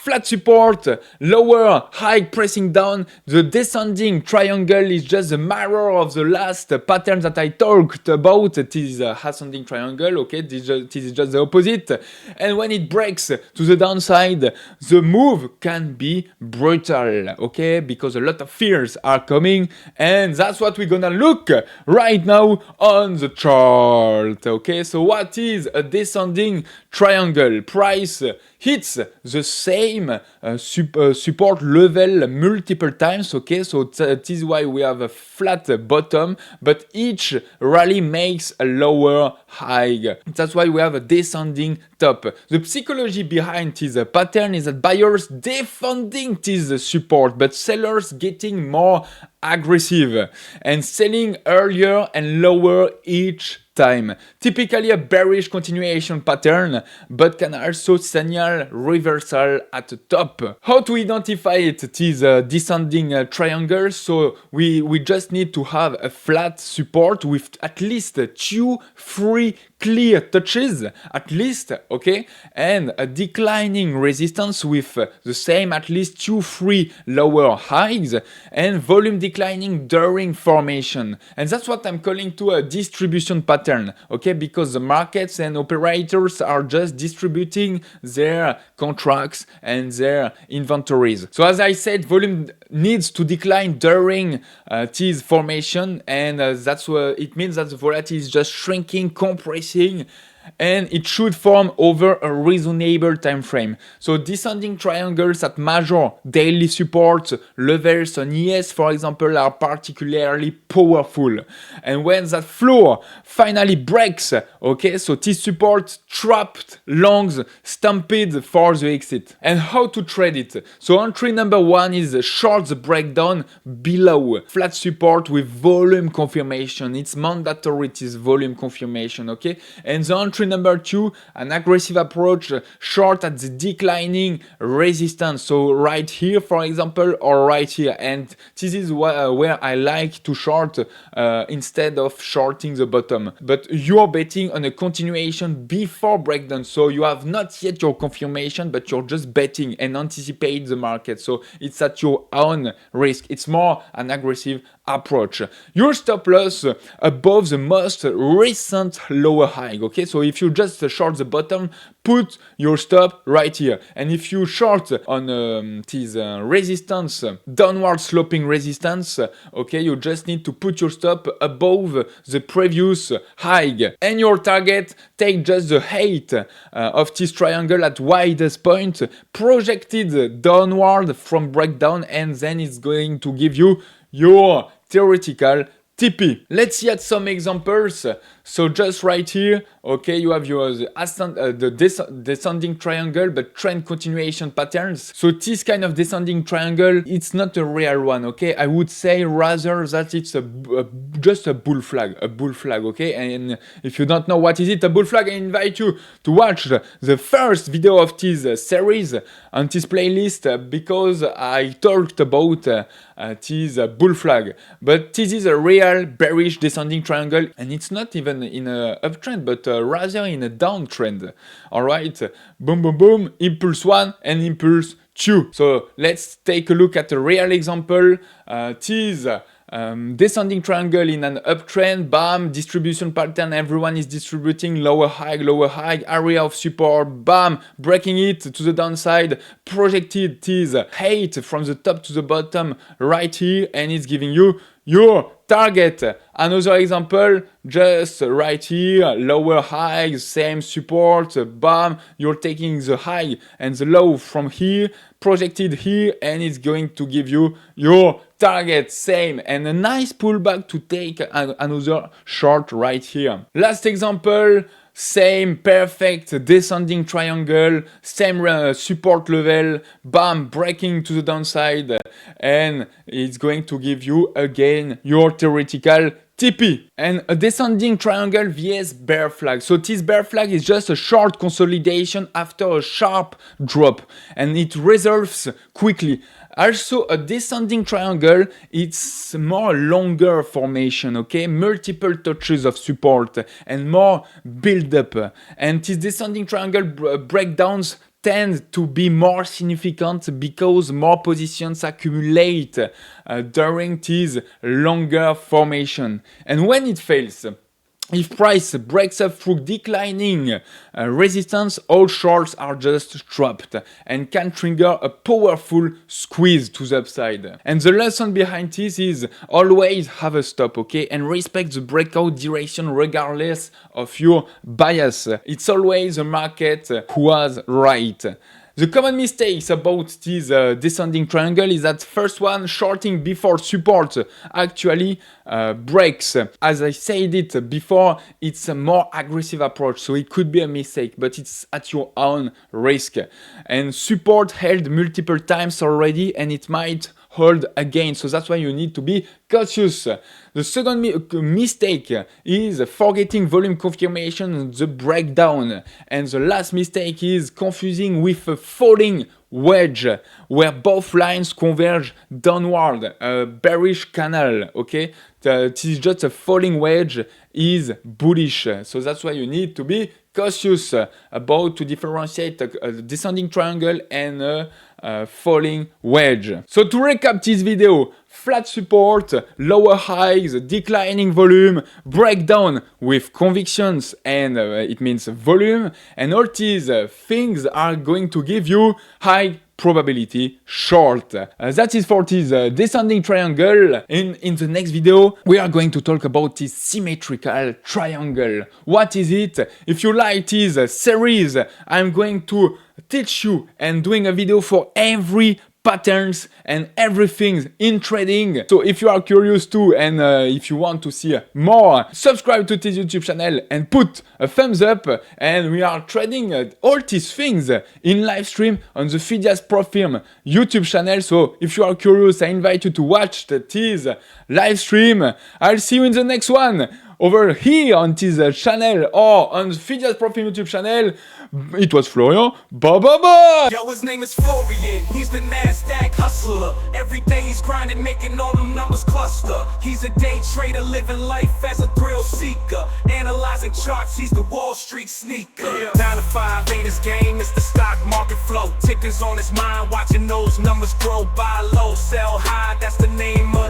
Flat support, lower, high pressing down. The descending triangle is just the mirror of the last pattern that I talked about. It is ascending triangle, okay? This is just the opposite. And when it breaks to the downside, the move can be brutal, okay? Because a lot of fears are coming, and that's what we're gonna look right now on the chart, okay? So what is a descending triangle? Price hits the same support level multiple times, okay? So this is why we have a flat bottom, but each rally makes a lower high. That's why we have a descending top. The psychology behind this pattern is that buyers defending this support, but sellers getting more aggressive and selling earlier and lower each time. Typically a bearish continuation pattern, but can also signal reversal at the top. How to identify it? It is a descending triangle, so we just need to have a flat support with at least 2-3 clear touches, at least, okay, and a declining resistance with the same at least 2-3 lower highs, and volume declining during formation. And that's what I'm calling to a distribution pattern, okay, because the markets and operators are just distributing their contracts and their inventories. So as I said, volume needs to decline during this formation, and that's what it means, that the volatility is just shrinking, compressing, and it should form over a reasonable time frame. So descending triangles at major daily support levels on ES, for example, are particularly powerful. And when that floor finally breaks, okay, so this support trapped longs stampede for the exit. And how to trade it? So entry number 1 is short the breakdown below flat support with volume confirmation. It's mandatory, it is volume confirmation, okay? And the entry number 2, an aggressive approach, short at the declining resistance. So right here, for example, or right here. And this is where I like to short instead of shorting the bottom. But you're betting on a continuation before breakdown. So you have not yet your confirmation, but you're just betting and anticipate the market. So it's at your own risk. It's more an aggressive approach. Your stop loss above the most recent lower high, okay? So if you just short the bottom, put your stop right here. And if you short on this resistance, downward sloping resistance, okay, you just need to put your stop above the previous high. And your target, take just the height of this triangle at widest point, projected downward from breakdown, and then it's going to give you your theoretical TP. Let's see at some examples. So just right here, okay, you have your descending triangle, but trend continuation patterns. So this kind of descending triangle, it's not a real one, okay? I would say rather that it's just a bull flag, okay? And if you don't know what is it, a bull flag, I invite you to watch the first video of this series on this playlist, because I talked about this bull flag. But this is a real bearish descending triangle, and it's not even in a uptrend, but rather in a downtrend. All right, boom, boom, boom, impulse 1 and impulse 2. So let's take a look at a real example. This descending triangle in an uptrend, bam, distribution pattern, everyone is distributing lower high, area of support, bam, breaking it to the downside, projected this height from the top to the bottom right here, and it's giving you your target. Another example, just right here, lower high, same support, bam, you're taking the high and the low from here, projected here, and it's going to give you your target, same, and a nice pullback to take another short right here. Last example, same perfect descending triangle, same support level, bam, breaking to the downside, and it's going to give you again your theoretical TP. And a descending triangle vs bear flag. So this bear flag is just a short consolidation after a sharp drop, and it resolves quickly. Also, a descending triangle, it's more longer formation, okay? Multiple touches of support and more build up. And this descending triangle breakdowns tend to be more significant because more positions accumulate during this longer formation. And when it fails, if price breaks up through declining resistance, all shorts are just trapped and can trigger a powerful squeeze to the upside. And the lesson behind this is always have a stop, okay? And respect the breakout direction regardless of your bias. It's always the market who was right. The common mistakes about this descending triangle is that first one, shorting before support actually breaks. As I said it before, it's a more aggressive approach, so it could be a mistake, but it's at your own risk. And support held multiple times already, and it might hold again, so that's why you need to be cautious. The second mistake is forgetting volume confirmation, the breakdown. And the last mistake is confusing with a falling wedge where both lines converge downward, a bearish canal, okay? This is just a falling wedge is bullish, so that's why you need to be cautious about to differentiate a descending triangle and a falling wedge. So to recap this video, flat support, lower highs, declining volume, breakdown with convictions, and it means volume, and all these things are going to give you high probability short. That is for this descending triangle. In the next video, we are going to talk about this symmetrical triangle. What is it? If you like this series, I'm going to teach you and doing a video for every patterns and everything in trading. So if you are curious too, and if you want to see more, subscribe to this YouTube channel and put a thumbs up. And we are trading all these things in live stream on the Phidias Pro Firm YouTube channel. So if you are curious, I invite you to watch this live stream. I'll see you in the next one over here on this channel or on the Phidias Pro Firm YouTube channel. It was Florian. Bye bye bye. Yo, his name is Florian. He's the NASDAQ hustler. Every day he's grinding, making all them numbers cluster. He's a day trader, living life as a thrill seeker. Analyzing charts, he's the Wall Street sneaker. 9 to 5 ain't his game, it's the stock market flow. Tickers on his mind, watching those numbers grow. Buy low, sell high, that's the name of